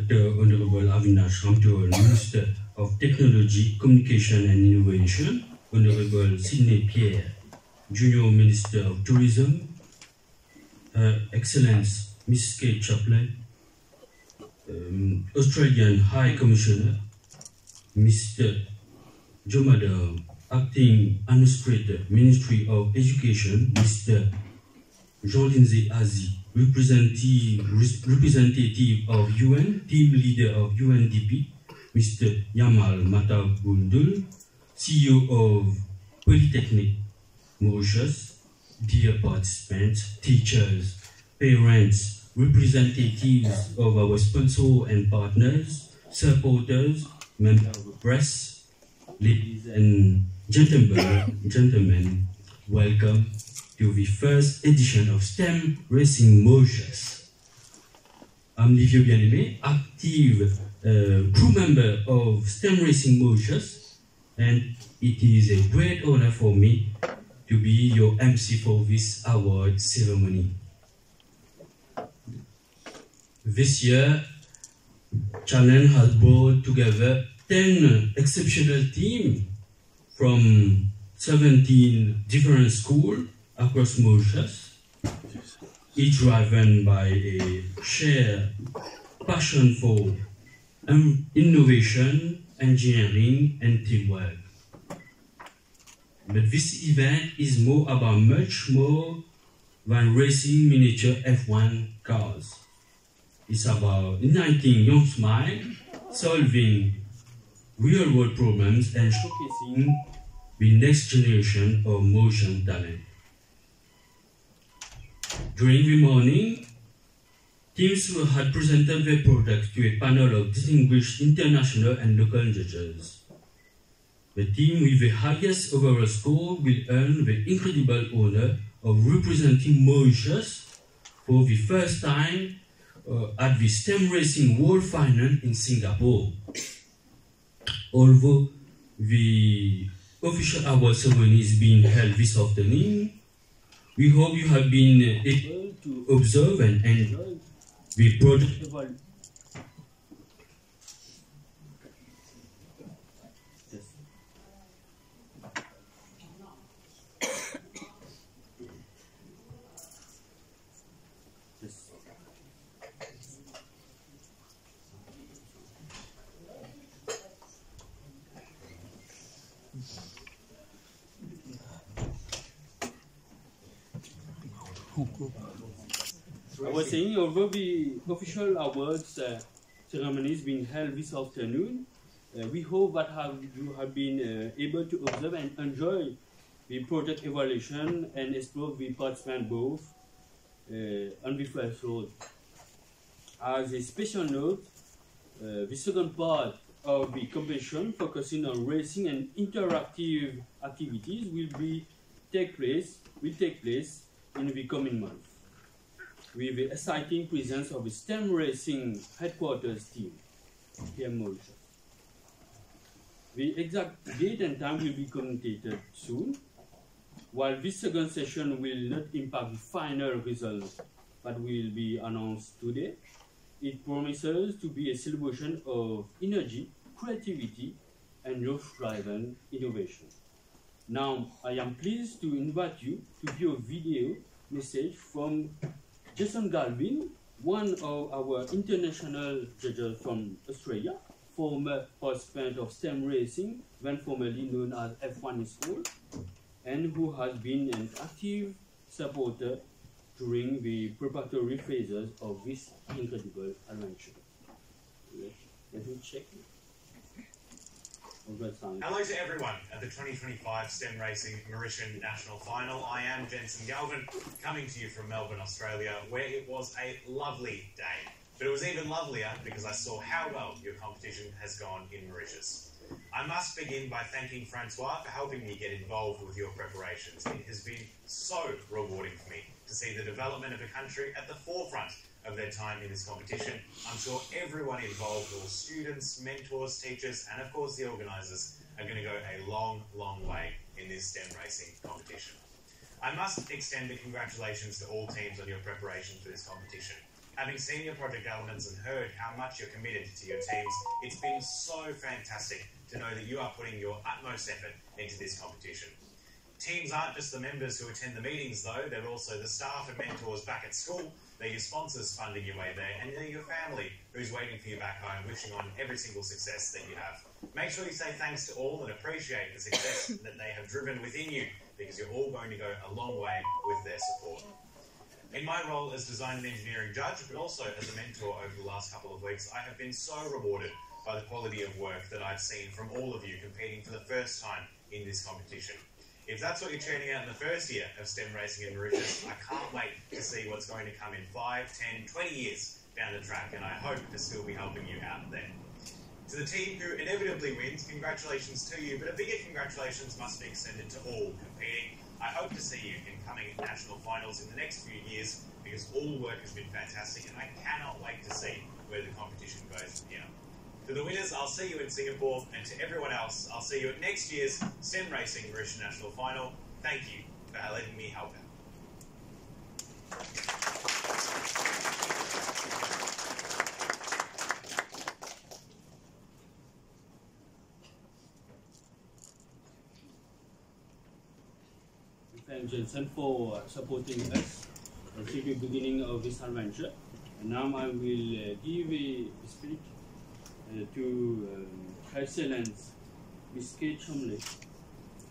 Dr. Honorable Avinash Ramtol, Minister of Technology, Communication and Innovation, Honorable Sidney Pierre, Junior Minister of Tourism, Her Excellence Miss Kate Chaplin, Australian High Commissioner, Mr. Joe Madam, Acting Administrator, Ministry of Education, Mr. Jean-Lindsay Azi, representative of UN, team leader of UNDP, Mr. Yamal Matabundul, CEO of Polytechnic Mauritius, dear participants, teachers, parents, representatives of our sponsors and partners, supporters, members of the press, ladies and gentlemen, welcome to the first edition of STEM Racing Mauritius. I'm Livio Bien-Aimé, active crew member of STEM Racing Mauritius, and it is a great honor for me to be your MC for this award ceremony. This year, Challenge has brought together 10 exceptional teams from 17 different schools across Mauritius, each driven by a shared passion for innovation, engineering, and teamwork. But this event is much more than racing miniature F1 cars. It's about igniting young minds, solving real-world problems, and showcasing the next generation of motion talent. During the morning, teams had presented their products to a panel of distinguished international and local judges. The team with the highest overall score will earn the incredible honor of representing Mauritius for the first time at the STEM Racing World Final in Singapore. Although the official award ceremony is being held this afternoon, we hope you have been able to observe and enjoy the product evaluation. I was saying, although the official awards ceremony is being held this afternoon, we hope that you have been able to observe and enjoy the project evaluation and explore the participants both on the first road. As a special note, the second part of the competition, focusing on racing and interactive activities, will take place in the coming months, with the exciting presence of the STEM Racing headquarters team here in Mauritius. The exact date and time will be communicated soon. While this second session will not impact the final results that will be announced today, it promises to be a celebration of energy, creativity, and youth-driven innovation. Now, I am pleased to invite you to view a video message from Jason Galvin, one of our international judges from Australia, former participant of STEM Racing, then formerly known as F1 in school, and who has been an active supporter during the preparatory phases of this incredible adventure. Let me check. Hello to everyone at the 2025 STEM Racing Mauritian National Final. I am Jensen Galvin, coming to you from Melbourne, Australia, where it was a lovely day. But it was even lovelier because I saw how well your competition has gone in Mauritius. I must begin by thanking Francois for helping me get involved with your preparations. It has been so rewarding for me to see the development of a country at the forefront of their time in this competition. I'm sure everyone involved, all students, mentors, teachers, and of course the organisers, are going to go a long, long way in this STEM racing competition. I must extend a congratulations to all teams on your preparation for this competition. Having seen your project elements and heard how much you're committed to your teams, it's been so fantastic to know that you are putting your utmost effort into this competition. Teams aren't just the members who attend the meetings though, they're also the staff and mentors back at school, they're your sponsors funding your way there, and they're your family who's waiting for you back home, wishing on every single success that you have. Make sure you say thanks to all and appreciate the success that they have driven within you, because you're all going to go a long way with their support. In my role as design and engineering judge, but also as a mentor over the last couple of weeks, I have been so rewarded by the quality of work that I've seen from all of you competing for the first time in this competition. If that's what you're churning out in the first year of STEM racing in Mauritius, I can't wait to see what's going to come in 5, 10, 20 years down the track, and I hope to still be helping you out there. To the team who inevitably wins, congratulations to you, but a bigger congratulations must be extended to all competing. I hope to see you in coming national finals in the next few years, because all work has been fantastic, and I cannot wait to see where the competition goes from here. To the winners, I'll see you in Singapore, and to everyone else, I'll see you at next year's STEM Racing Mauritius National Final. Thank you for letting me help out. Thank Jensen for supporting us since the beginning of this adventure. And now I will give a speech to Her Excellence Miss Kate Chomley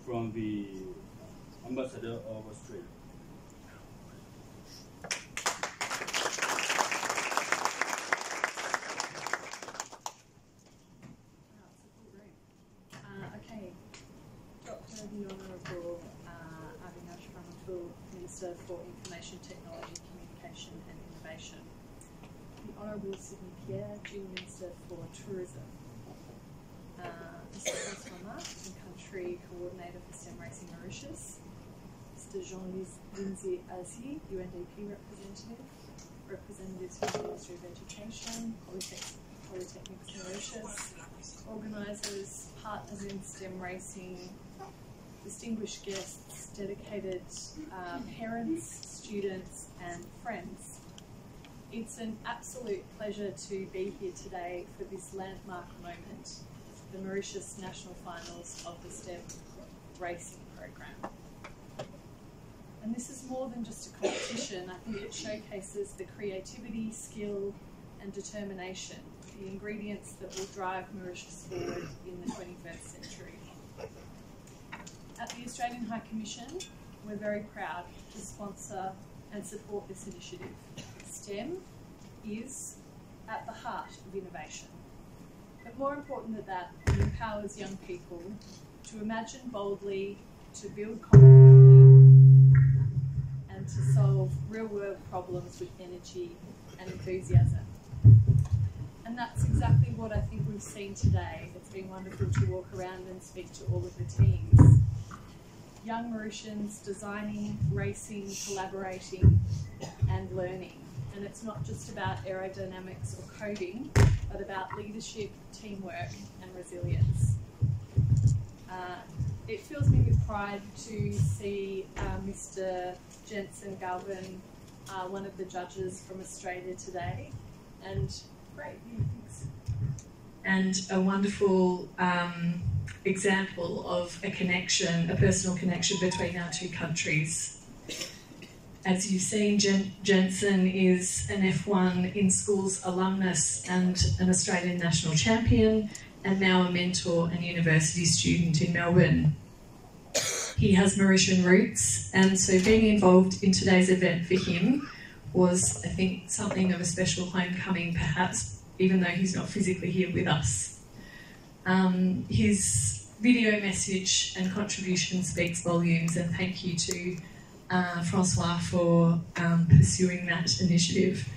from the Ambassador of Australia. Okay, Dr. the Honourable Avinash Ramatul, Minister for Information Technology, Communication and Innovation. The Honourable Sydney Pierre, Dual Minister for Tourism. Mr. François In-Country Coordinator for STEM Racing Mauritius. Mr. Jean-Lindsay Azi, UNDP Representative. Representatives from the Ministry of Education, Polytechnics Mauritius. Organisers, partners in STEM racing, distinguished guests, dedicated parents, students and friends. It's an absolute pleasure to be here today for this landmark moment, the Mauritius National Finals of the STEM Racing Program. And this is more than just a competition. I think it showcases the creativity, skill and determination, the ingredients that will drive Mauritius forward in the 21st century. At the Australian High Commission, we're very proud to sponsor and support this initiative. STEM is at the heart of innovation. But more important than that, it empowers young people to imagine boldly, to build confidently, and to solve real-world problems with energy and enthusiasm. And that's exactly what I think we've seen today. It's been wonderful to walk around and speak to all of the teams. Young Mauritians designing, racing, collaborating and learning. And it's not just about aerodynamics or coding, but about leadership, teamwork and resilience. It fills me with pride to see Mr. Jensen Galvin, one of the judges from Australia today. And great, thanks. And a wonderful example of a connection, a personal connection between our two countries. As you've seen, Jensen is an F1 in schools alumnus and an Australian national champion, and now a mentor and university student in Melbourne. He has Mauritian roots, and so being involved in today's event for him was, I think, something of a special homecoming, perhaps, even though he's not physically here with us. His video message and contribution speaks volumes, and thank you to Francois for pursuing that initiative.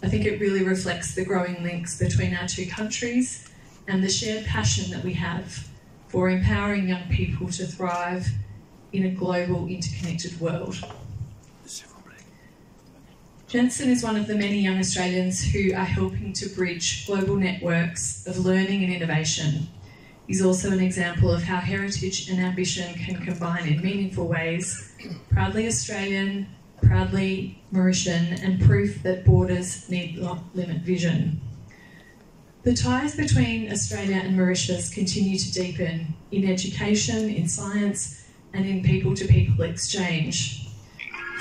I think it really reflects the growing links between our two countries and the shared passion that we have for empowering young people to thrive in a global, interconnected world. Jensen is one of the many young Australians who are helping to bridge global networks of learning and innovation. He's also an example of how heritage and ambition can combine in meaningful ways. Proudly Australian, proudly Mauritian, and proof that borders need not limit vision. The ties between Australia and Mauritius continue to deepen in education, in science, and in people-to-people exchange.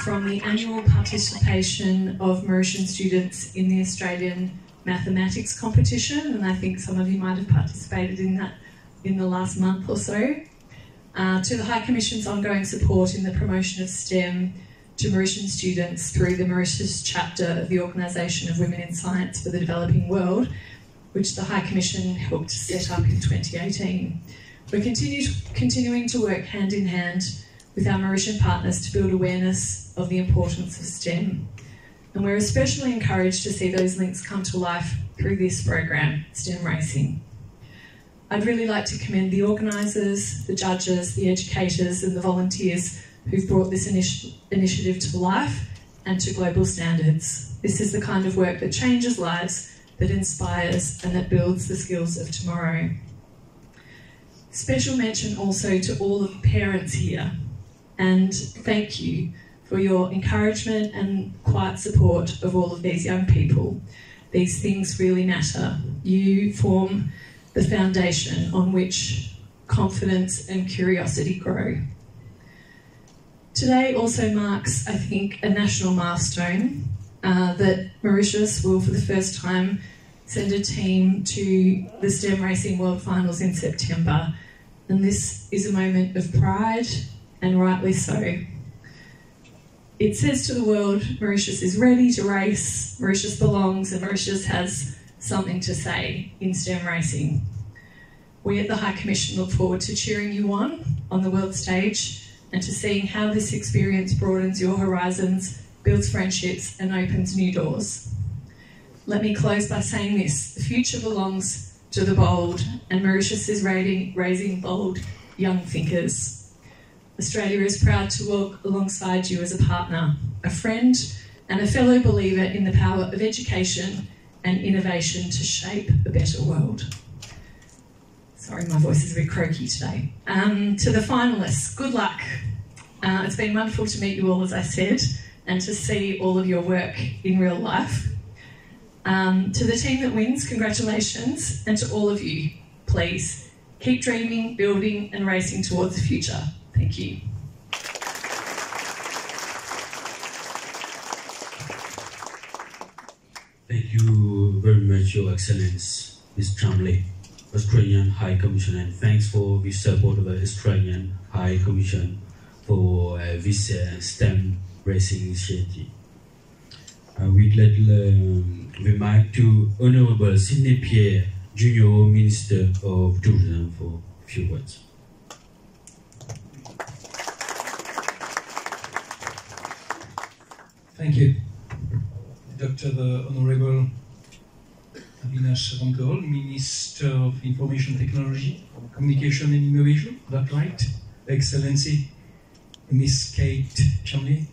From the annual participation of Mauritian students in the Australian mathematics competition, and I think some of you might have participated in that in the last month or so, to the High Commission's ongoing support in the promotion of STEM to Mauritian students through the Mauritius chapter of the Organisation of Women in Science for the Developing World, which the High Commission helped set up in 2018. We're continuing to work hand in hand with our Mauritian partners to build awareness of the importance of STEM. And we're especially encouraged to see those links come to life through this program, STEM Racing. I'd really like to commend the organisers, the judges, the educators and the volunteers who've brought this initiative to life and to global standards. This is the kind of work that changes lives, that inspires and that builds the skills of tomorrow. Special mention also to all of the parents here, and thank you for your encouragement and quiet support of all of these young people. These things really matter. You form the foundation on which confidence and curiosity grow. Today also marks, I think, a national milestone that Mauritius will, for the first time, send a team to the STEM Racing World Finals in September. And this is a moment of pride, and rightly so. It says to the world, Mauritius is ready to race, Mauritius belongs, and Mauritius has something to say in STEM racing. We at the High Commission look forward to cheering you on the world stage, and to seeing how this experience broadens your horizons, builds friendships, and opens new doors. Let me close by saying this: the future belongs to the bold, and Mauritius is raising bold young thinkers. Australia is proud to walk alongside you as a partner, a friend, and a fellow believer in the power of education and innovation to shape a better world. Sorry, my voice is a bit croaky today. To the finalists, good luck. It's been wonderful to meet you all, as I said, and to see all of your work in real life. To the team that wins, congratulations, and to all of you, please keep dreaming, building and racing towards the future. Thank you. Thank you very much, Your Excellence, Ms. Chamley, Australian High Commission, and thanks for the support of the Australian High Commission for this STEM racing initiative. I would let the mic to Honourable Sidney Pierre, Junior Minister of Tourism, for a few words. Thank you. Dr. the Honorable Avinash Rankol, Minister of Information Technology, Communication and Innovation, that's right. Excellency, Miss Kate Chamley,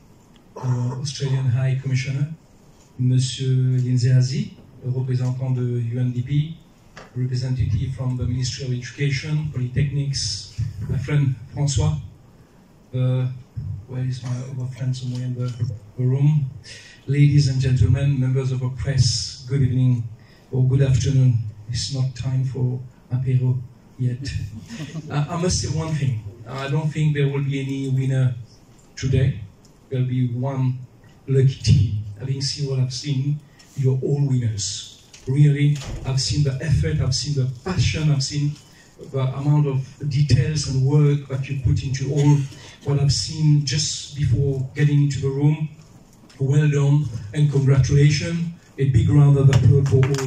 Australian High Commissioner, Monsieur Lindsay Azi, représentant de UNDP, representative from the Ministry of Education, Polytechnics, my friend François, where is my other friend somewhere in the room? Ladies and gentlemen, members of the press, good evening or good afternoon. It's not time for apéro yet. I must say one thing. I don't think there will be any winner today. There'll be one lucky team. Having seen what I've seen, you're all winners. Really, I've seen the effort, I've seen the passion, I've seen the amount of details and work that you put into all what I've seen just before getting into the room. Well done and congratulations. A big round of applause for all.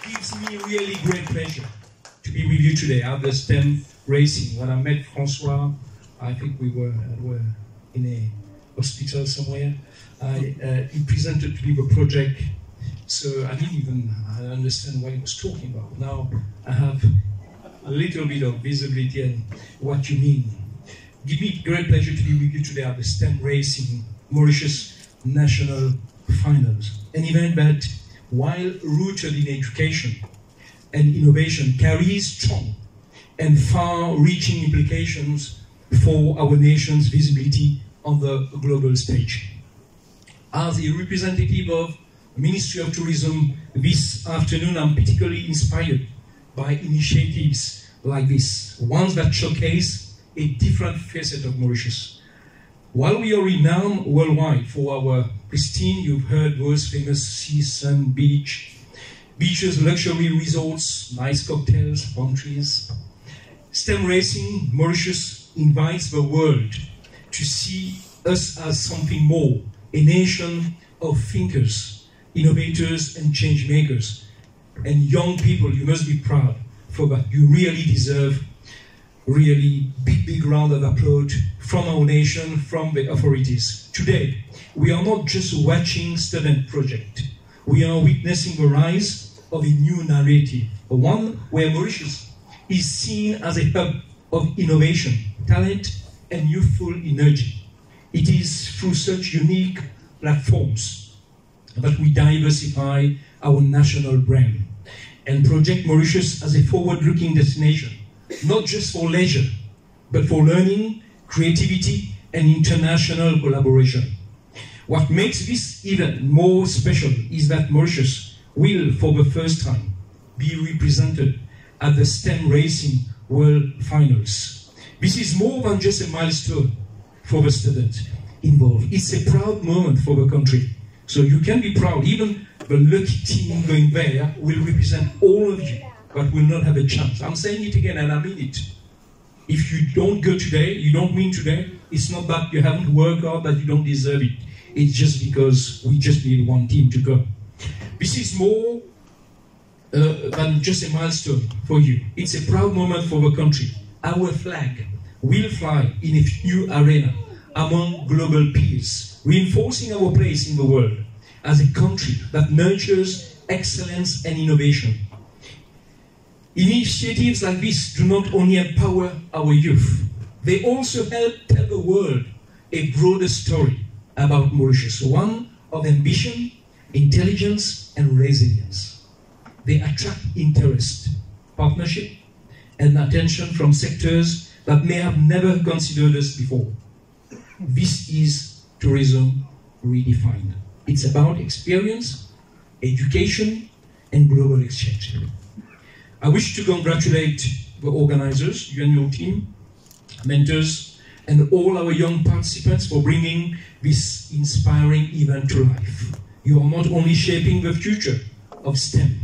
It gives me really great pleasure to be with you today at the STEM Racing. When I met François, I think we were in a hospital somewhere. He presented to me the project, so I didn't even understand what he was talking about. Now I have a little bit of visibility and what you mean. Give me great pleasure to be with you today at the STEM Racing Mauritius National Finals, an event that, while rooted in education and innovation, carries strong and far-reaching implications for our nation's visibility on the global stage. As a representative of the Ministry of Tourism this afternoon, I'm particularly inspired by initiatives like this, ones that showcase a different facet of Mauritius. While we are renowned worldwide for our pristine, you've heard world's famous sea, sun, beaches, luxury resorts, nice cocktails, palm trees, STEM racing, Mauritius invites the world to see us as something more, a nation of thinkers, innovators, and change makers. And young people, you must be proud for that. You really deserve really big round of applause from our nation, from the authorities. Today, we are not just watching student project. We are witnessing the rise of a new narrative, one where Mauritius is seen as a hub of innovation, talent, and youthful energy. It is through such unique platforms that we diversify our national brand and project Mauritius as a forward-looking destination, not just for leisure, but for learning, creativity, and international collaboration. What makes this even more special is that Mauritius will, for the first time, be represented at the STEM Racing World Finals. This is more than just a milestone for the students involved. It's a proud moment for the country. So you can be proud. Even the lucky team going there will represent all of you, but will not have a chance. I'm saying it again, and I mean it. If you don't go today, you don't win today, it's not that you haven't worked hard, that you don't deserve it. It's just because we just need one team to go. This is more than just a milestone for you. It's a proud moment for the country. Our flag will fly in a new arena among global peers, reinforcing our place in the world as a country that nurtures excellence and innovation. Initiatives like this do not only empower our youth, they also help tell the world a broader story about Mauritius, one of ambition, intelligence, and resilience. They attract interest, partnership, and attention from sectors that may have never considered us before. This is tourism redefined. It's about experience, education, and global exchange. I wish to congratulate the organizers, you and your team, mentors, and all our young participants for bringing this inspiring event to life. You are not only shaping the future of STEM,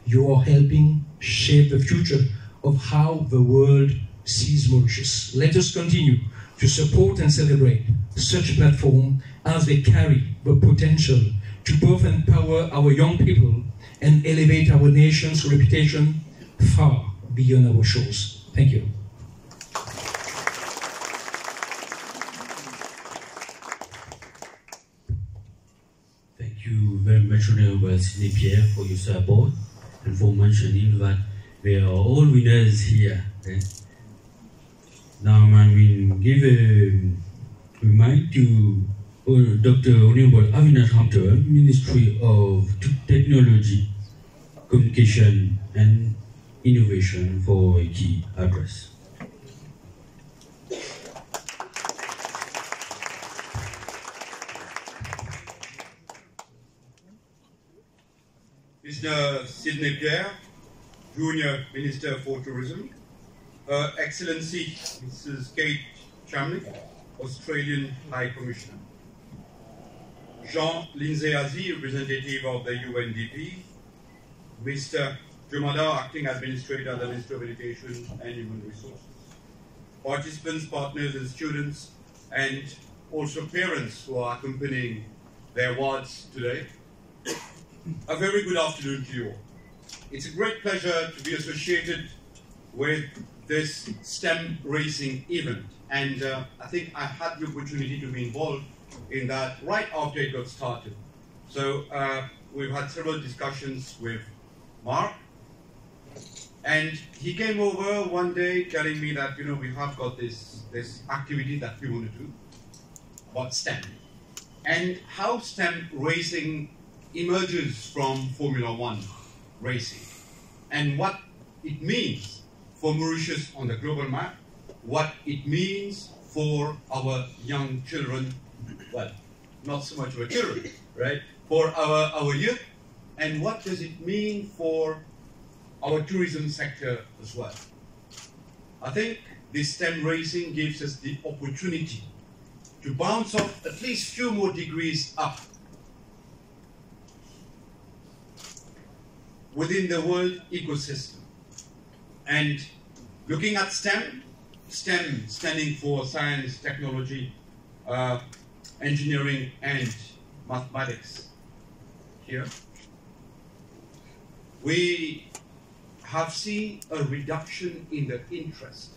you are helping shape the future of how the world sees Mauritius. Let us continue to support and celebrate such a platform as they carry the potential to both empower our young people and elevate our nation's reputation far beyond our shores. Thank you. Thank you very much, Honorable Sidney Pierre, for your support and for mentioning that we are all winners here. Now I will give a mic to Dr. Honorable Avinash Hunter, Ministry of Technology, Communication and Innovation, for a key address. Mr. Sidney Pierre, Junior Minister for Tourism, Her Excellency Mrs. Kate Chamlick, Australian High Commissioner, Jean Lindsay Azi, representative of the UNDP, Mr. Jumada, acting administrator at the Ministry of Education and Human Resources, participants, partners, and students, and also parents who are accompanying their awards today. A very good afternoon to you all. It's a great pleasure to be associated with this STEM racing event, and I think I had the opportunity to be involved in that right after it got started. So we've had several discussions with Mark, and he came over one day telling me that, you know, we have got this activity that we want to do about STEM, and how STEM racing emerges from Formula One racing, and what it means for Mauritius on the global map, what it means for our young children, well, not so much our children, right? For our youth, and what does it mean for our tourism sector as well? I think this STEM racing gives us the opportunity to bounce off at least a few more degrees up within the world ecosystem. And looking at STEM standing for science, technology, engineering, and mathematics here, we have seen a reduction in the interest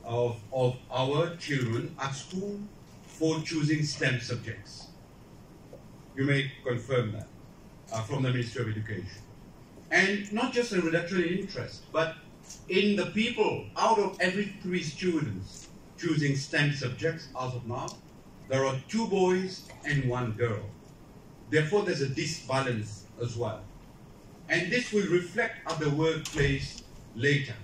of our children at school for choosing STEM subjects. You may confirm that from the Ministry of Education. And not just a reduction in interest, but in the people, out of every 3 students choosing STEM subjects as of now, there are 2 boys and 1 girl. Therefore, there's a disbalance as well. And this will reflect at the workplace later.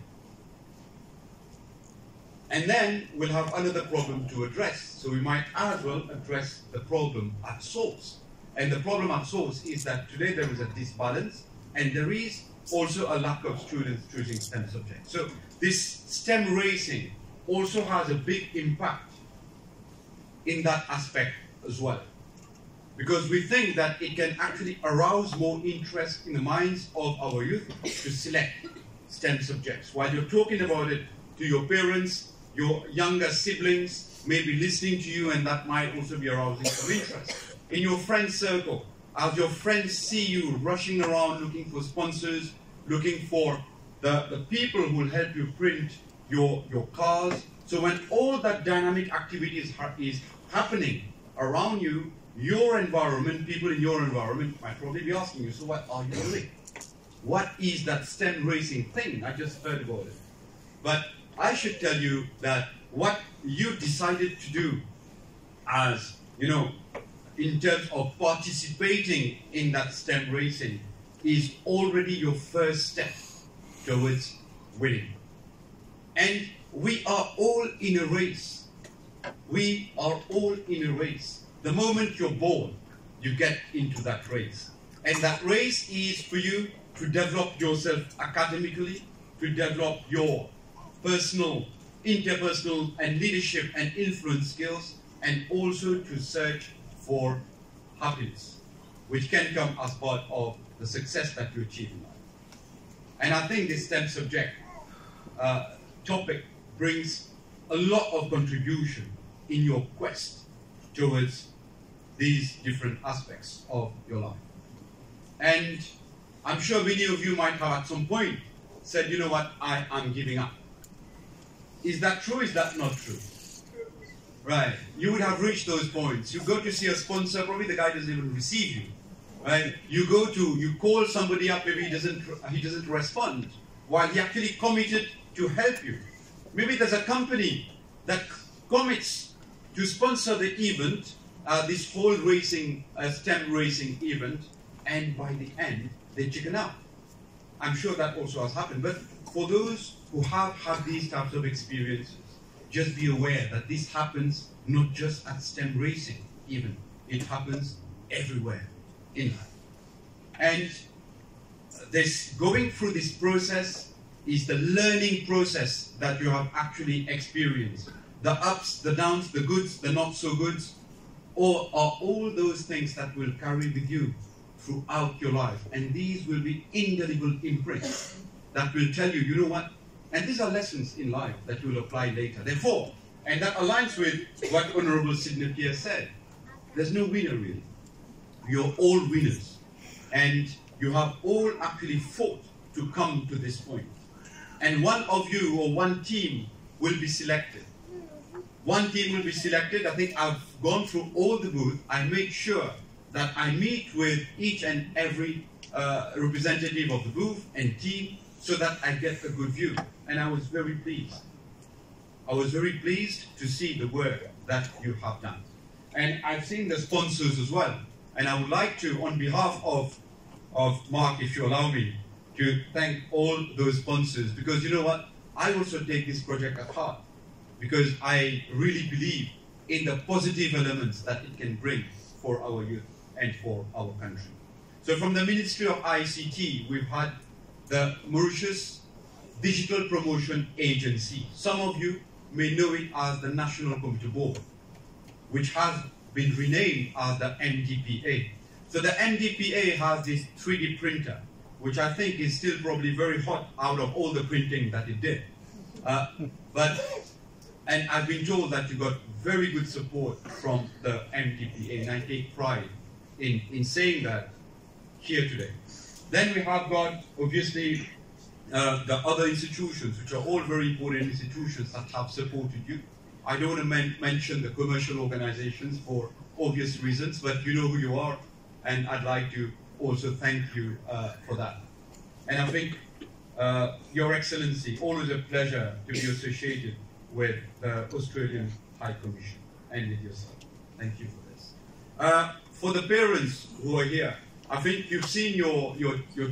And then we'll have another problem to address. So we might as well address the problem at source. And the problem at source is that today there is a disbalance, and there is also a lack of students choosing STEM subjects. So this STEM racing also has a big impact in that aspect as well. Because we think that it can actually arouse more interest in the minds of our youth to select STEM subjects. While you're talking about it to your parents, your younger siblings may be listening to you, and that might also be arousing some interest. In your friend circle, as your friends see you rushing around looking for sponsors, looking for the people who will help you print your cars. So when all that dynamic activity is happening around you, your environment, people in your environment might probably be asking you, so what are you doing? What is that STEM racing thing? I just heard about it. But I should tell you that what you decided to do as, you know, in terms of participating in that STEM racing is already your first step towards winning. And we are all in a race. We are all in a race. The moment you're born, you get into that race. And that race is for you to develop yourself academically, to develop your personal, interpersonal, and leadership and influence skills, and also to search for happiness, which can come as part of the success that you achieve in life. And I think this STEM subject topic brings a lot of contribution in your quest towards these different aspects of your life. And I'm sure many of you might have at some point said, you know what, I am giving up. Is that true? Is that not true? Right. You would have reached those points. You go to see a sponsor, probably the guy doesn't even receive you. Right? You call somebody up, maybe he doesn't respond, while he actually committed to help you. Maybe there's a company that commits to sponsor the event, this whole racing, STEM racing event, and by the end, they chicken out. I'm sure that also has happened. But for those who have had these types of experiences, just be aware that this happens not just at STEM racing, even. It happens everywhere in life. And going through this process is the learning process that you have actually experienced. The ups, the downs, the goods, the not so goods, or are all those things that will carry with you throughout your life. And these will be indelible imprints that will tell you, you know what? And these are lessons in life that you will apply later. Therefore, and that aligns with what Honorable Sidney Pierre said, there's no winner really. You're all winners. And you have all actually fought to come to this point. And one of you or one team will be selected. One team will be selected. I think I've gone through all the booths. I make sure that I meet with each and every representative of the booth and team so that I get a good view. And I was very pleased. I was very pleased to see the work that you have done. And I've seen the sponsors as well. And I would like to, on behalf of Mark, if you allow me, to thank all those sponsors, because you know what? I also take this project at heart. because I really believe in the positive elements that it can bring for our youth and for our country. So from the Ministry of ICT, we've had the Mauritius Digital Promotion Agency. Some of you may know it as the National Computer Board, which has been renamed as the NDPA. So the NDPA has this 3D printer, which I think is still probably very hot out of all the printing that it did. And I've been told that you got very good support from the NDPA, and I take pride in saying that here today. Then we have got, obviously, the other institutions, which are all very important institutions that have supported you. I don't want to mention the commercial organizations for obvious reasons, but you know who you are, and I'd like to also thank you for that. And I think, Your Excellency, always a pleasure to be associated with the Australian High Commission and with yourself. Thank you for this. For the parents who are here, I think you've seen your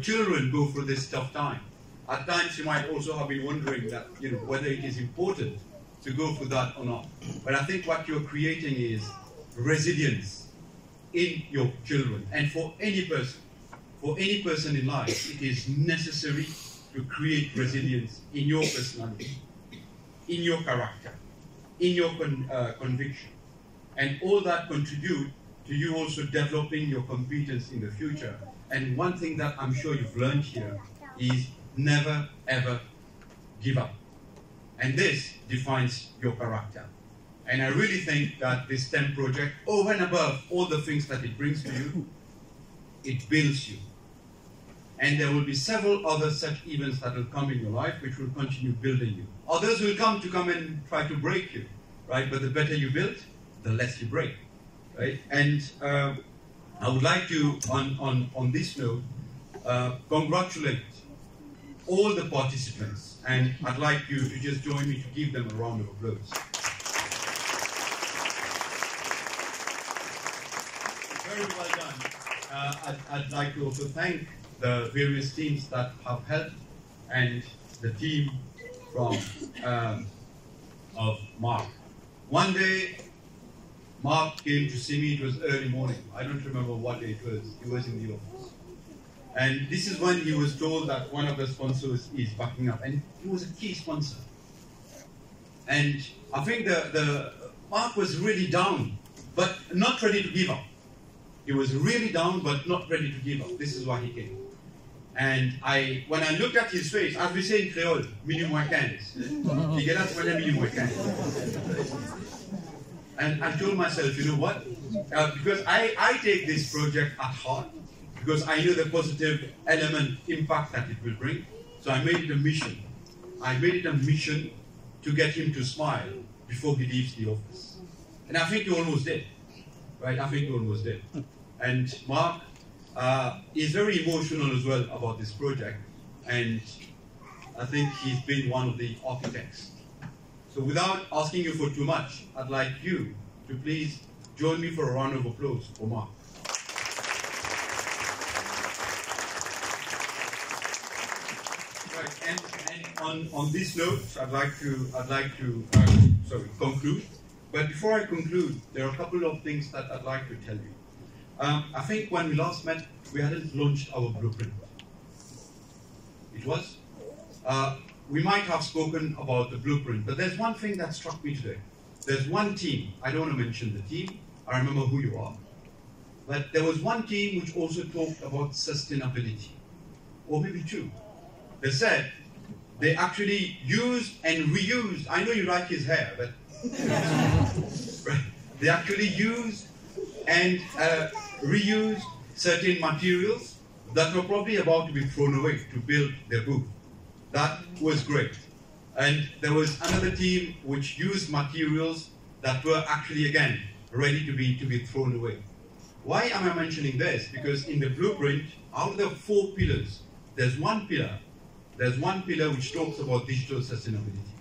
children go through this tough time. At times you might also have been wondering that, whether it is important to go through that or not. But I think what you're creating is resilience in your children. And for any person in life, it is necessary to create resilience in your personality, in your character, in your conviction. And all that contribute to you also developing your competence in the future. And one thing that I'm sure you've learned here is never ever give up. And this defines your character. And I really think that this STEM project, over and above all the things that it brings to you, it builds you. And there will be several other such events that will come in your life which will continue building you. Others will come and try to break you, right? But the better you build, the less you break, right? And I would like to, on this note, congratulate all the participants, and I'd like you to just join me to give them a round of applause. Very well done. I'd like to also thank the various teams that have helped, and the team from of Mark. One day, Mark came to see me. It was early morning. I don't remember what day it was. He was in the office. And this is when he was told that one of the sponsors is backing up. And he was a key sponsor. And I think the Mark was really down, but not ready to give up. He was really down, but not ready to give up. This is why he came. And when I looked at his face, as we say in Creole, minimum 15. And I told myself, you know what? Because I take this project at heart, because I know the positive impact that it will bring. So I made it a mission. I made it a mission to get him to smile before he leaves the office. And I think he almost did. Right? I think he almost did. And Mark is very emotional as well about this project. And I think he's been one of the architects. So without asking you for too much, I'd like you to please join me for a round of applause for Mark. Right, and on this note, I'd like to conclude. But before I conclude, there are a couple of things that I'd like to tell you. I think when we last met, we hadn't launched our blueprint. It was. We might have spoken about the blueprint, but there's one thing that struck me today. There's one team, I don't want to mention the team, I remember who you are, but there was one team which also talked about sustainability, or maybe two. They said they actually used and reused, I know you like his hair, but they actually used and reused certain materials that were probably about to be thrown away to build their booth. That was great. And there was another team which used materials that were actually, again, ready to be thrown away. Why am I mentioning this? Because in the blueprint, out of the 4 pillars, there's one pillar which talks about digital sustainability.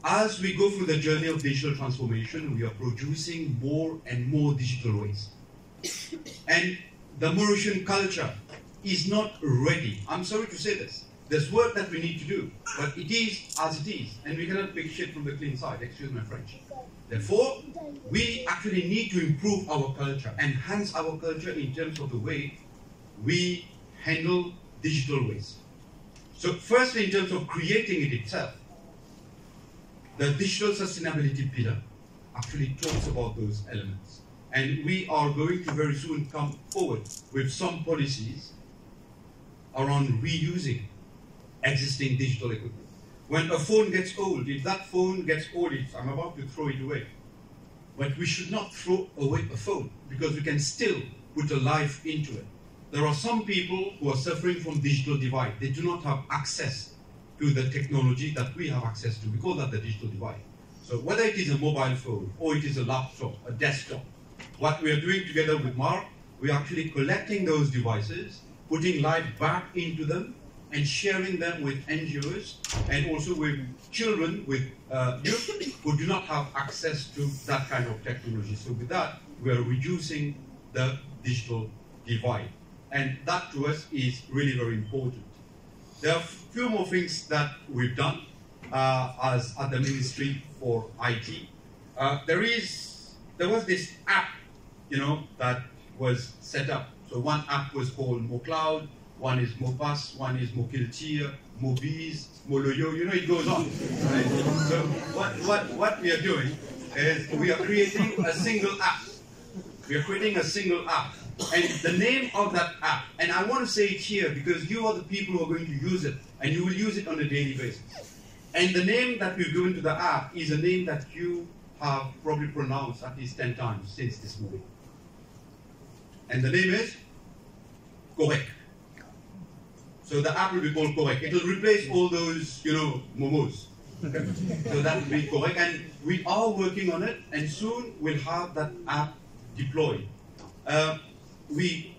As we go through the journey of digital transformation, we are producing more and more digital waste. And the Mauritian culture is not ready. I'm sorry to say this. there's work that we need to do, but it is as it is, and we cannot pick shit from the clean side, excuse my French. Therefore, we actually need to improve our culture, enhance our culture in terms of the way we handle digital waste. So firstly, in terms of creating it itself, the digital sustainability pillar actually talks about those elements. And we are going to very soon come forward with some policies around reusing existing digital equipment. When a phone gets old, if that phone gets old, I'm about to throw it away. But we should not throw away a phone, because we can still put a life into it. There are some people who are suffering from digital divide. They do not have access to the technology that we have access to. We call that the digital divide. So whether it is a mobile phone, or it is a laptop, a desktop, what we are doing together with Mark, we are actually collecting those devices, putting life back into them, and sharing them with NGOs, and also with children, with youth who do not have access to that kind of technology. So with that, we are reducing the digital divide. And that to us is really very important. There are a few more things that we've done as at the Ministry for IT. There was this app, that was set up. So one app was called MoCloud, one is MoPass, one is MoKiltir, MoBiz, Moloyo, it goes on. Right? So what we are doing is we are creating a single app. We are creating a single app. And the name of that app, and I want to say it here because you are the people who are going to use it, and you will use it on a daily basis. And the name that we've given to the app is a name that you have probably pronounced at least 10 times since this morning. And the name is Correct. So the app will be called Correct. It will replace all those, momos. Okay? So that will be Correct. And we are working on it, and soon we'll have that app deployed. We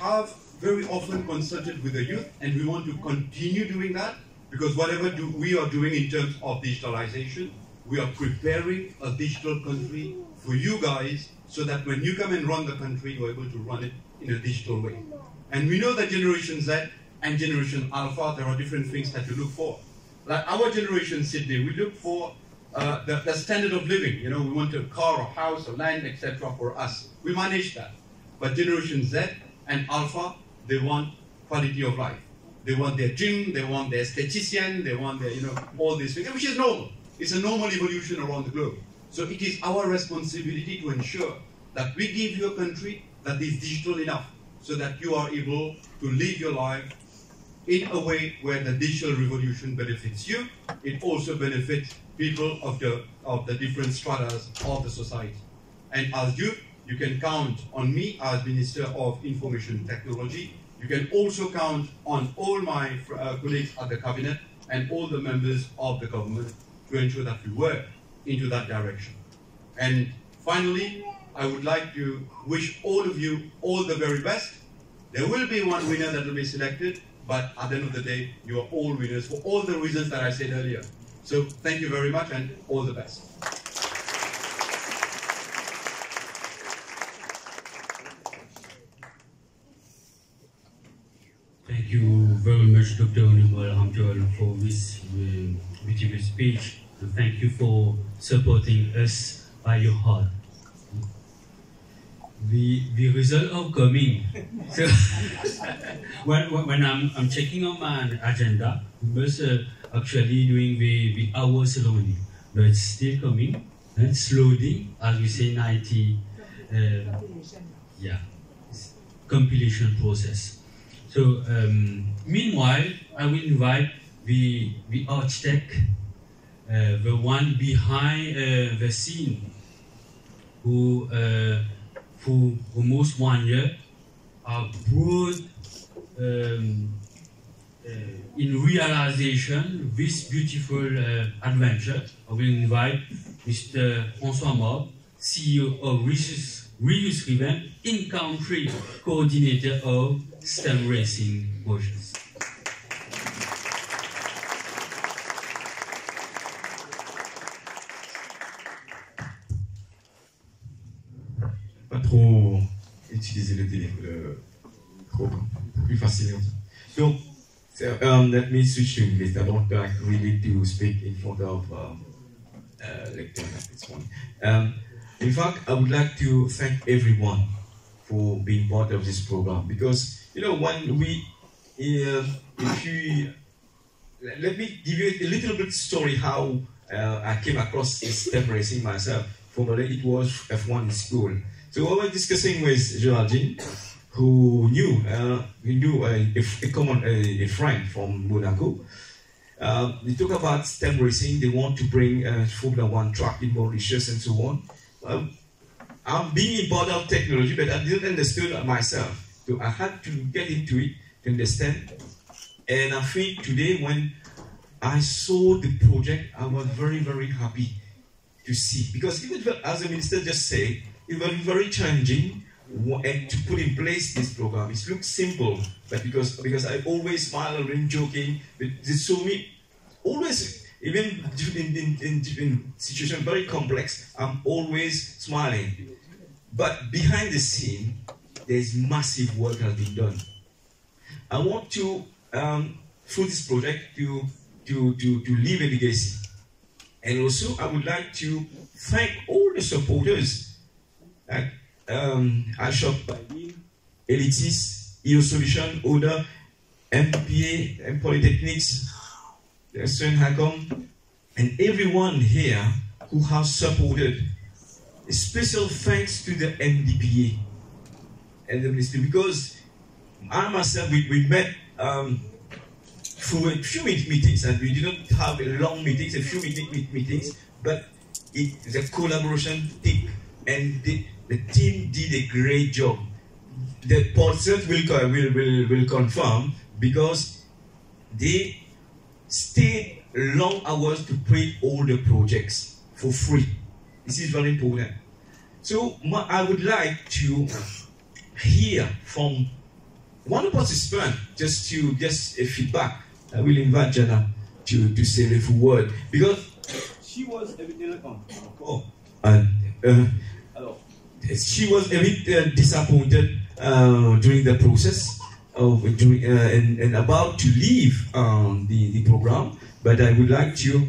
have very often consulted with the youth, and we want to continue doing that, because whatever we are doing in terms of digitalization, we are preparing a digital country for you guys, so that when you come and run the country, you're able to run it in a digital way. And we know that Generation Z and Generation Alpha, there are different things that you look for. Like our generation, Sydney, we look for the standard of living. We want a car, a house, a land, etc. for us. We manage that. But Generation Z and Alpha, they want quality of life. They want their gym, they want their esthetician, they want their, all these things, which is normal. It's a normal evolution around the globe. So it is our responsibility to ensure that we give you a country that is digital enough, so that you are able to live your life in a way where the digital revolution benefits you. It also benefits people of the different stratas of the society. And as you can count on me as Minister of Information Technology. You can also count on all my colleagues at the Cabinet and all the members of the government to ensure that we work into that direction. And finally, I would like to wish all of you all the very best. There will be one winner that will be selected, but at the end of the day, you are all winners for all the reasons that I said earlier. So thank you very much, and all the best. Thank you very much, Dr. Onibal Hamjol, for this beautiful speech, and thank you for supporting us by your heart. The results are coming. So when I'm checking on my agenda, we must actually doing the hour ceremony, but it's still coming. And it's loading, as we say, 90. Compilation process. So meanwhile, I will invite the architect, the one behind the scene, who for almost 1 year brought in realization this beautiful adventure. I will invite Mr. François Mob, CEO of Reuse Revamp, in-country coordinator of STEM Racing Mauritius. Pas trop utiliser le téléphone, trop plus facile. Donc, So let me switch to English. I don't like really to speak in front of lectern at this point. In fact, I would like to thank everyone for being part of this program, because when we, let me give you a little bit story how I came across this STEM racing myself. Formerly, it was F1 in school. So I was discussing with Geraldine, who knew a friend from Monaco. They talk about STEM racing. They want to bring Formula 1 track in Mauritius and so on. I'm being involved of technology, but I didn't understand myself. So I had to get into it to understand. And I think today, when I saw the project, I was very, very happy to see. Because even as the minister just said, it was very challenging to put in place this program. It looks simple, but because I always smile and joking, but they saw me always, even in situations very complex, I'm always smiling. But behind the scene, there's massive work has been done. I want to, through this project, to leave a legacy. And also, I would like to thank all the supporters like iShop, Elitis, EO Solution, ODA, MPA, and Polytechnics, Western Hacom, and everyone here who has supported. A special thanks to the MDPA and the ministry, because I myself, we met through a few meetings, and we didn't have a long meetings, a few meetings, but it's a collaboration team, and the team did a great job. The Portset will confirm, because they stayed long hours to create all the projects for free. This is very important. So I would like to hear from one participant, just a feedback. I will invite Jana to say a few words, because she was a bit she was a bit disappointed during the process of and about to leave the program. But I would like to.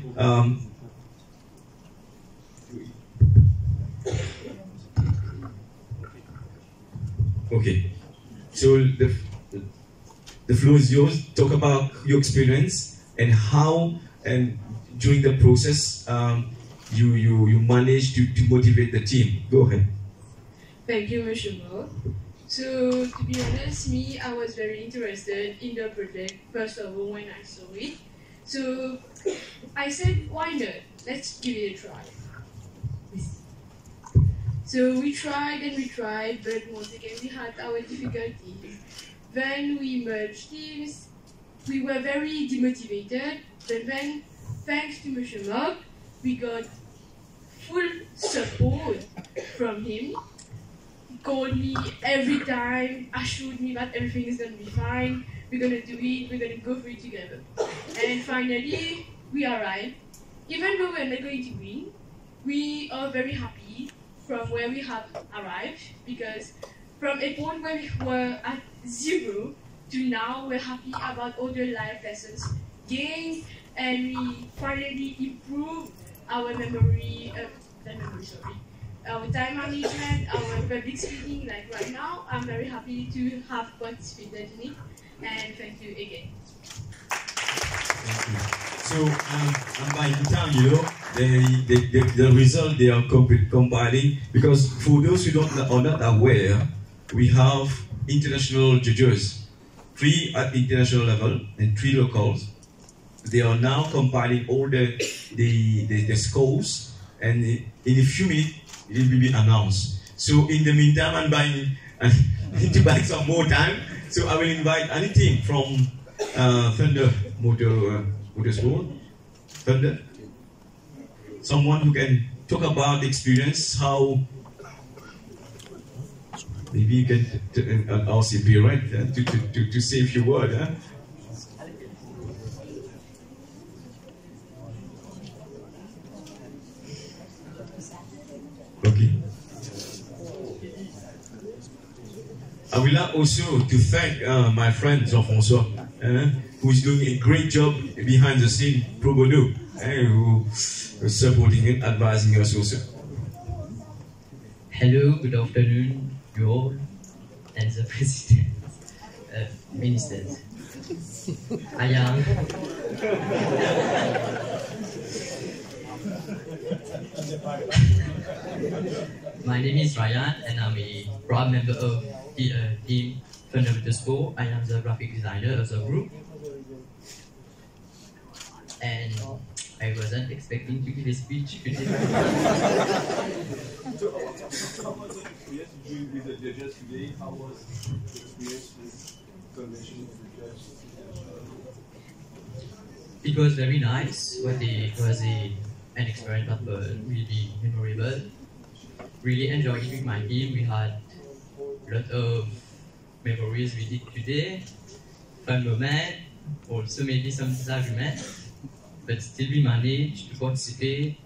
Okay, so the floor is yours. Talk about your experience and how, and during the process, you managed to motivate the team. Go ahead. Thank you, Mr. Mo. So, to be honest, I was very interested in the project, first of all, when I saw it. So, I said, why not? Let's give it a try. So we tried and we tried, but once again we had our difficulties. Then we merged teams. We were very demotivated, but then, thanks to Mr. Mob, we got full support from him. He called me every time, assured me that everything is going to be fine, we're going to do it, we're going to go through it together. And finally, we arrived. Even though we're not going to win, we are very happy from where we have arrived, because from a point where we were at 0 to now, we're happy about all the life lessons gained, and we finally improved our our time management, our public speaking. Like right now, I'm very happy to have participated in it, and thank you again. Thank you. So, by the time, the result they are compiling, because for those who are not aware, we have international judges, 3 at international level and 3 locals. They are now compiling all the scores, and in a few minutes it will be announced. So in the meantime, I need to buy some more time. So I will invite any team from Thunder Motorsport, Thunder, someone who can talk about the experience, how maybe you can RCP, right? To say a few words. Huh? Okay. I would like also to thank my friend Jean-François, who's doing a great job behind the scene, pro bono, who is supporting and advising us also. Hello, good afternoon, you all, and the President, Ministers. I am. My name is Ryan, and I'm a proud member of the team Fundamental Sport. I am the graphic designer of the group, and I wasn't expecting to give a speech today. So, how was the experience with the judges today? How was the experience with convention with the judges? It was very nice. It was an experience that was really memorable. Really enjoyed it with my team. We had a lot of memories with it today. Fun moment, also maybe some disagreements, but still we managed to participate,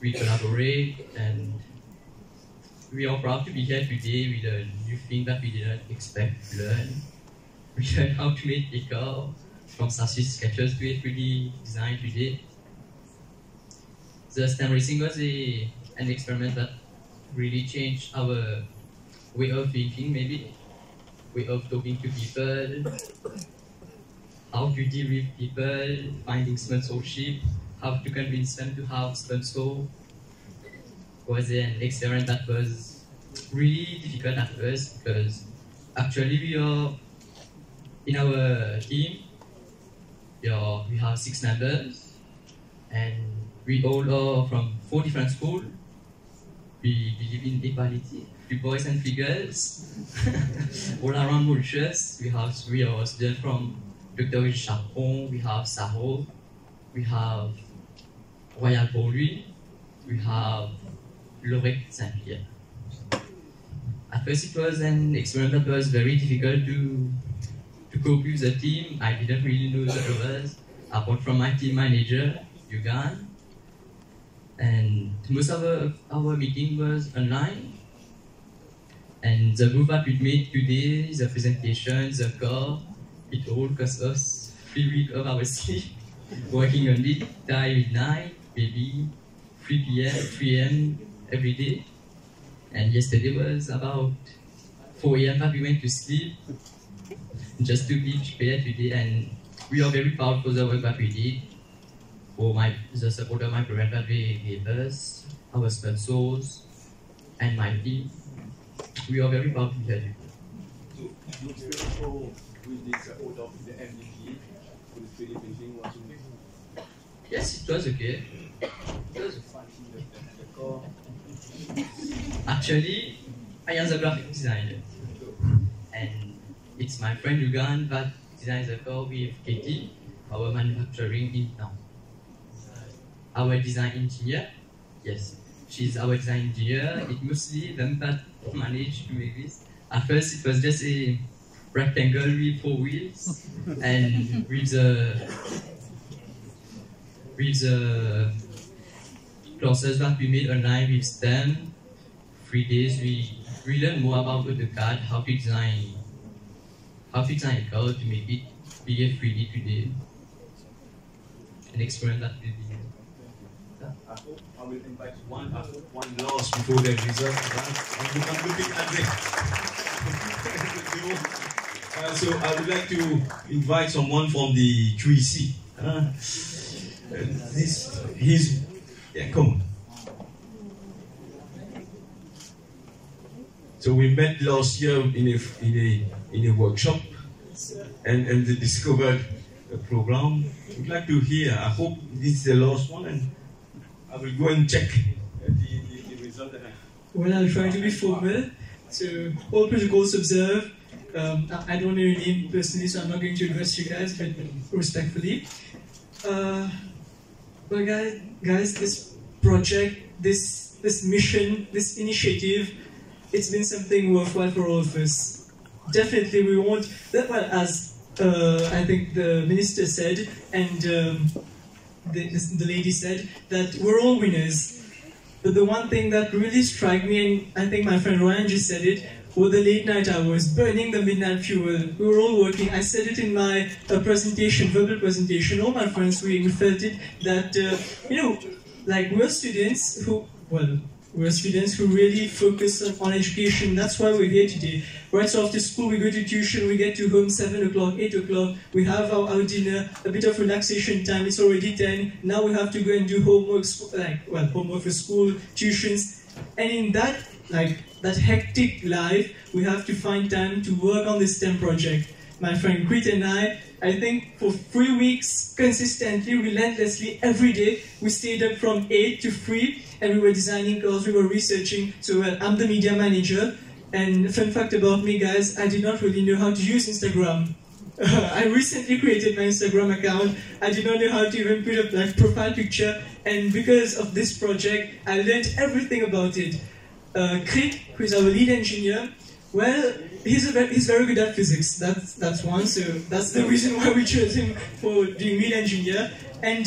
we collaborate, and we are proud to be here today with a new thing that we didn't expect to learn. We learned how to make a car from such sketches to a 3D design today. The STEM racing was an experiment that really changed our way of thinking, maybe, way of talking to people, how to deal with people, finding sponsorship, how to convince them to have sponsor. Was an experiment that was really difficult at first, because actually we are, in our team, we have 6 members, and we all are from 4 different schools. We believe in equality, 3 boys and 3 girls, all around Mauritius. We are students from Dr. Chapon, we have Saro, we have Royal Port-Louis, we have Lorette Saint-Pierre. At first it was an experiment that was very difficult to cope with the team. I didn't really know the others, apart from my team manager, Yugan. And most of our meeting was online. And the group that we made today, the presentation, the car, it all cost us 3 weeks of our sleep, working on it, day with night, maybe 3 p.m., 3 a.m. every day. And yesterday was about 4 a.m. that we went to sleep, just to be prepared today. And we are very proud for the work that we did, for the support of my parents that they gave us, our sponsors, and my team. We are very proud to be here. So, the experience with the support of the MVP for the 3D printing was okay? Yes, it was okay. It was the car. Actually, I am the graphic designer, and it's my friend Yugan that designs the car with Katie, our manufacturing in town. Our design engineer, yes, she's our design engineer. It's mostly them that managed to make this. At first, it was just a rectangle with 4 wheels, and with the classes that we made online with STEM, 3 days we learned more about AutoCAD, how to design a car to make it be a 3D today. An experiment that will be. I hope I will invite one last before the result. I'm looking at it. So I would like to invite someone from the QEC. Come on. So we met last year in a workshop and they discovered a program. We'd like to hear. I hope this is the last one, and I will go and check the result. Well, I'll try to be formal. So all protocols observed. I don't know your name personally, so I'm not going to address you guys, but respectfully. Well, guys, this project, this mission, this initiative, it's been something worthwhile for all of us. Definitely, we want that. Well, as I think the minister said, and the lady said, that we're all winners. But the one thing that really struck me, and I think my friend Ryan just said it, for the late night hours, burning the midnight fuel. We were all working. I said it in my presentation, verbal presentation. All my friends, we felt it, that, like we're students who really focus on education. That's why we're here today. Right, so after school we go to tuition, we get to home 7 o'clock, 8 o'clock, we have our dinner, a bit of relaxation time, it's already 10, now we have to go and do homework for school, tuitions, and in that hectic life, we have to find time to work on this STEM project. My friend Krit and I think for 3 weeks, consistently, relentlessly, every day, we stayed up from 8 to 3, and we were designing cars, we were researching. So I'm the media manager, and fun fact about me, guys, I did not really know how to use Instagram. I recently created my Instagram account. I did not know how to even put up like profile picture, and because of this project, I learned everything about it. Krit, who is our lead engineer, well, he's very good at physics. That's one. So that's the reason why we chose him for doing lead engineer. And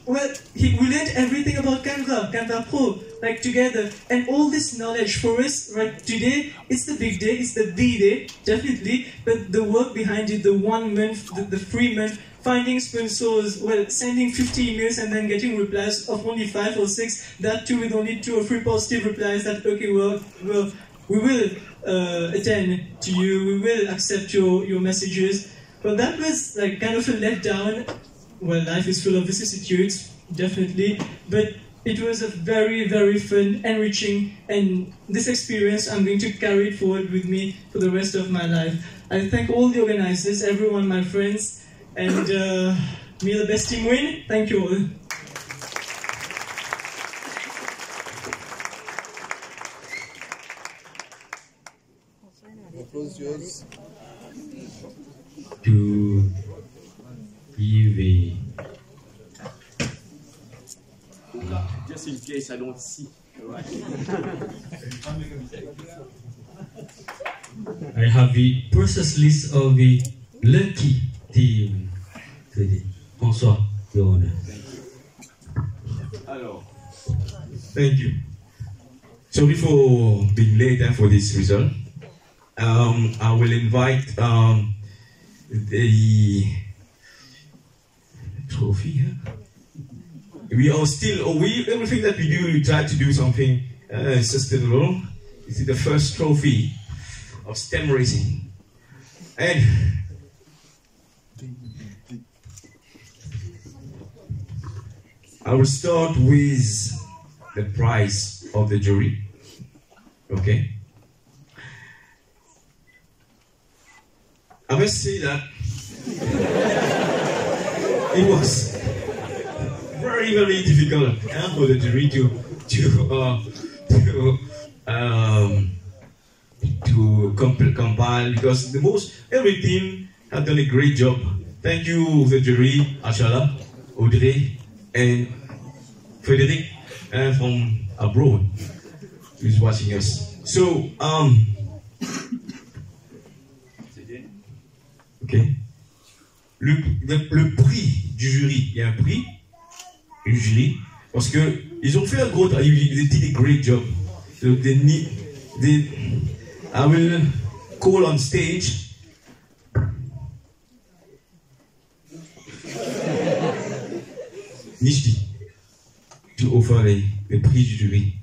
we learned everything about Canva Pro, like together. And all this knowledge for us, right today, it's the big day, it's the D-Day, definitely. But the work behind it, the 1 month, the 3 month, finding sponsors, sending 50 emails and then getting replies of only 5 or 6, that too with only 2 or 3 positive replies that, okay, we will attend to you, we will accept your messages. But that was like kind of a letdown. Well, life is full of vicissitudes, definitely, but it was a very, very fun, enriching, and this experience I'm going to carry it forward with me for the rest of my life. I thank all the organizers, everyone, my friends, and may the best team win. Thank you all. To give a just in case I don't see. Right. I have the process list of the lucky team today. François, your honor. Alors. Thank you. Sorry for being late for this result. I will invite the trophy. We are still, everything that we do, we try to do something sustainable. This is the first trophy of STEM racing. And I will start with the prize of the jury. Okay. I must say that it was very, very difficult for the jury to compile, because every team had done a great job. Thank you, the jury, Achala, Audrey, and Frederic, from abroad, who's watching us. So, okay. Le prix du jury, il y a un prix, et le jury, parce que ils ont fait un gros travail, they did a great job. So I will call on stage Nishti to offer le prix du jury.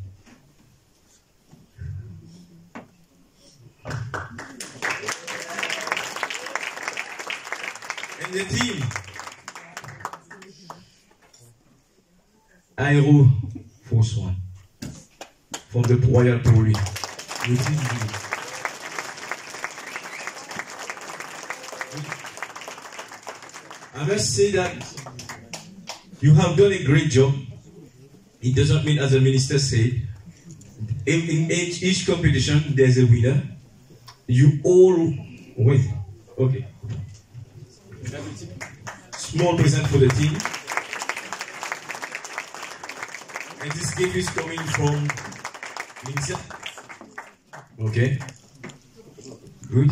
And the team, Aero Force One, from the Royal Poly. I must say that you have done a great job. It doesn't mean, as the minister said, in each competition there's a winner. You all win. Okay. Small present for the team. And this gift is coming from Lindsay. Okay. Good.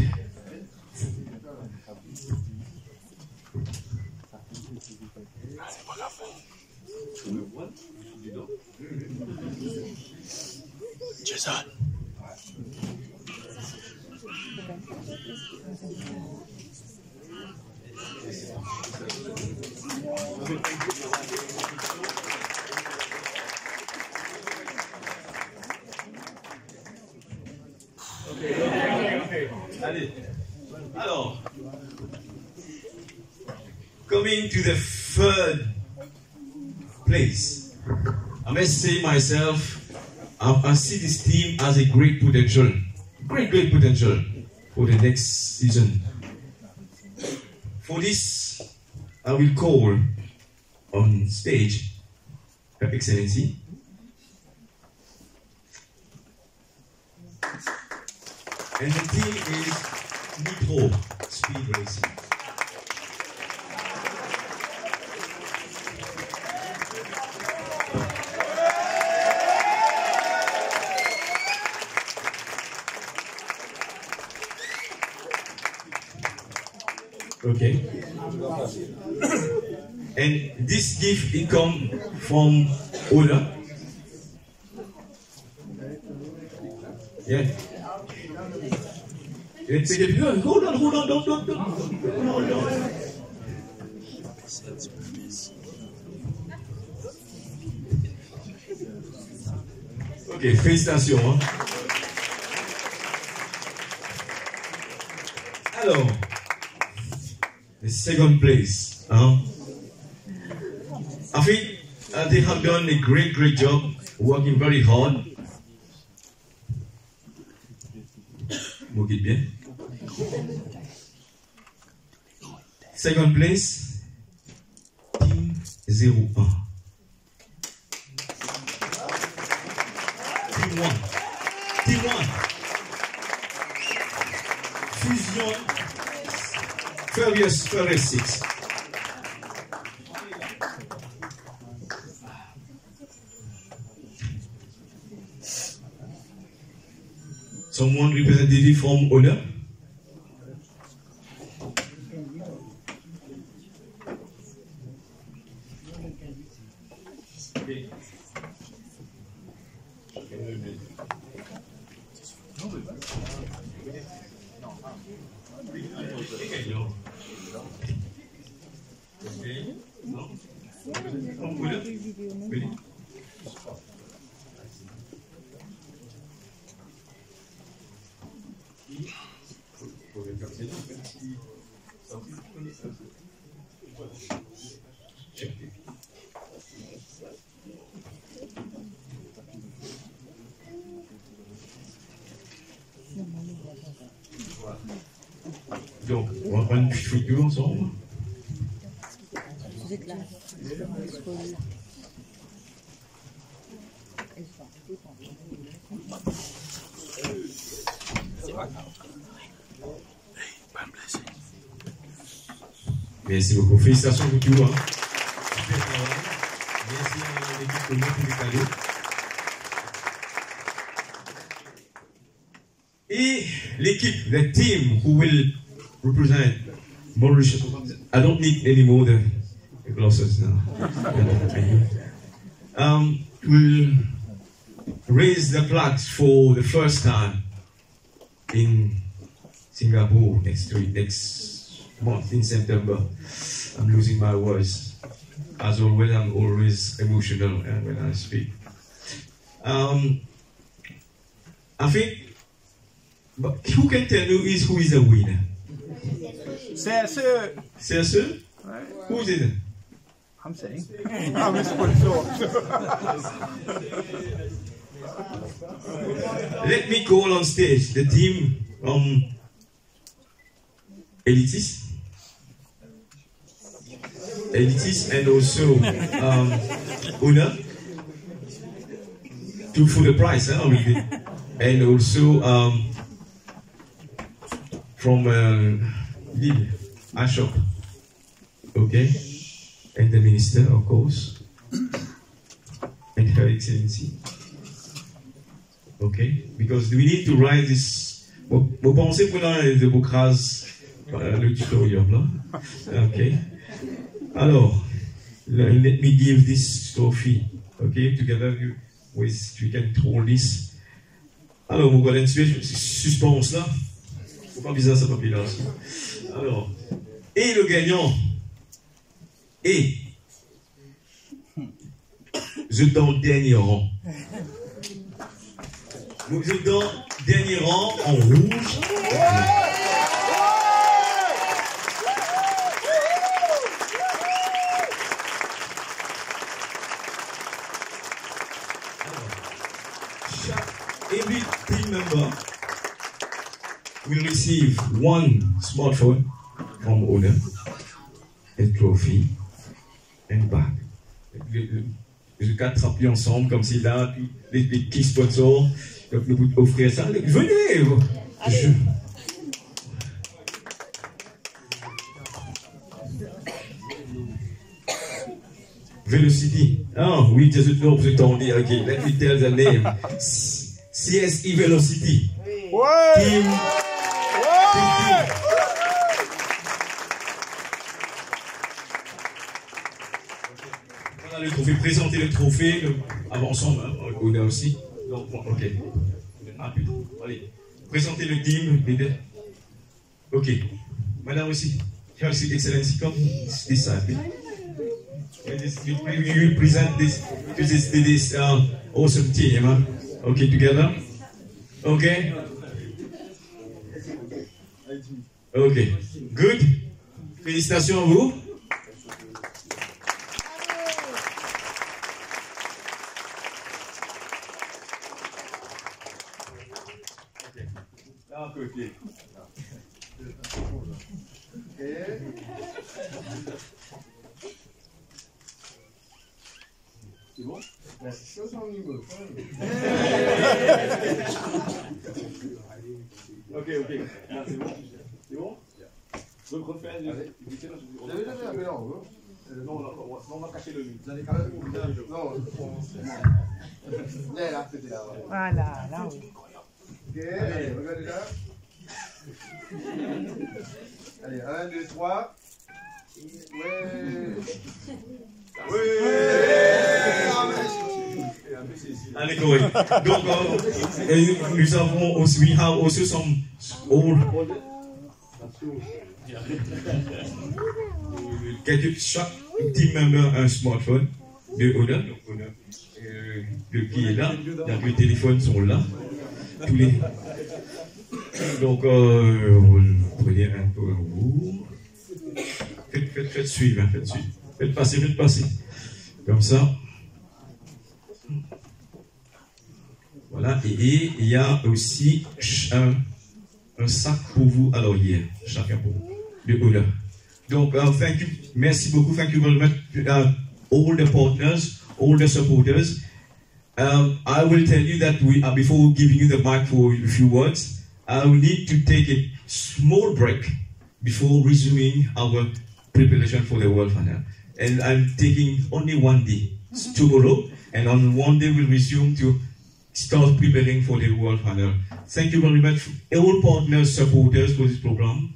Jason. Allez. Alors, coming to the third place, I must say myself, I see this team as a great potential, great potential for the next season. For this, I will call on stage Her Excellency, and the team is Nitro Speed Racing. Okay. And this gift, it comes from Ola. Yeah. Hold on, don't. Ok, félicitations. Hein. Alors, the second place. Hein? I think they have done a great job, working very hard. Vous dites bien. Second place, Team 01. Team 1. Fusion Furious 6. Someone representative from Honor? Okay. Donc, on va prendre une petite photo ensemble. Merci beaucoup. Félicitations pour tout. Hein. Super travail. Merci à l'équipe pour les cadeaux. Et l'équipe, the team who will represent Mauritius. I don't need any more the glosses now. Will raise the flags for the first time in Singapore next month in September. I'm losing my words. As always, I'm always emotional when I speak. I think, but who can tell you who is the winner? CSE. CSE? Right. Who is it? I'm saying. I'm a sponsor. Let me call on stage the team Elitis, and also Una for the prize, and also from Lille, Ashok, okay, and the minister, of course, and Her Excellency, okay, because we need to write this. Vous pensez qu'on a des boucrases le tutoriel là, okay. Alors, let me give this trophy, okay, together with you can hold this. Alors, vous allez suspense là. Faut pas bizarre ça papier là. Alors, et le gagnant est vous êtes dans le dernier rang. Vous êtes dans le dernier rang en rouge. Every team member will receive one smartphone from owner, a trophy, and bag. Les quatre appuis ensemble, comme c'est là, les petits sponsors, vous offrir ça. Venez! Velocity. Oh, we just know the Tony. Okay, let me tell the name. CSE Velocity. Team. Voilà le trophée. Présentez le trophée. Avançons. On a aussi. Donc, ok. Ah, putain. Allez. Présentez le team. Ok. Madame aussi. Her Excellency, come this side. We will present this to this awesome team. Huh? Okay, together. Okay. Okay. Good. Félicitations à vous. Là, côté. C'est bon? Ok, là, c'est bon? C'est bon? Donc refaire les... Non, on va cacher le micro. Là, c'était là. Voilà, là oui. Ok, allez, regardez là. Allez, 1, 2, 3. Ouais. Allez, correct. Donc, nous avons aussi, we have also some old. Chaque team member un smartphone de Oda, qui est là, donc les téléphones sont là, tous les. Donc, vous prenez un peu vous. Faites suivre, faites suivre. Faites passer. Comme ça. Voilà, et il y a aussi un sac pour vous à l'oreille, chacun pour vous, de Oda. Donc, thank you, merci beaucoup, thank you very much, all the partners, all the supporters. I will tell you that before giving you the mic for a few words, I will need to take a small break before resuming our preparation for the World Final. And I'm taking only one day, tomorrow, and on one day we'll resume to start preparing for the World Final. Thank you very much, all partners, supporters for this program.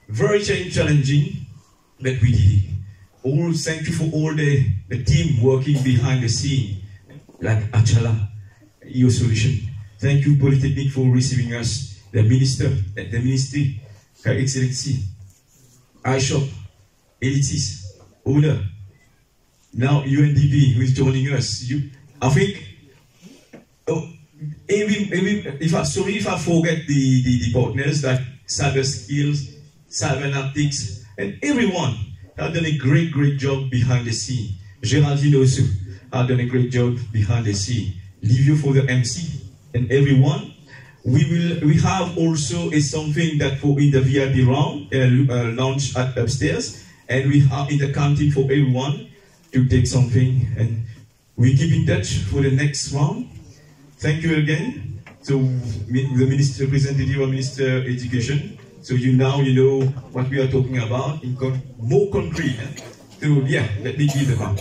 Very challenging, but we did it. Thank you for all the team working behind the scene, like Achala, your solution. Thank you, Polytechnic, for receiving us, the ministry, Her Excellency, iShop, Elitis, Oda, now UNDP, who is joining us. I think, sorry if I forget the partners, like Cyber Skills, Cybernetics, and everyone have done a great job behind the scene. Geraldine also have done a great job behind the scene. Livio for the MC and everyone. We have also something that for in the VIP round launch at upstairs, and we are in the canteen for everyone to take something, and we keep in touch for the next round. Thank you again. So the Minister, representative of Minister of Education. So you know what we are talking about in more concrete. So yeah, let me give the mic.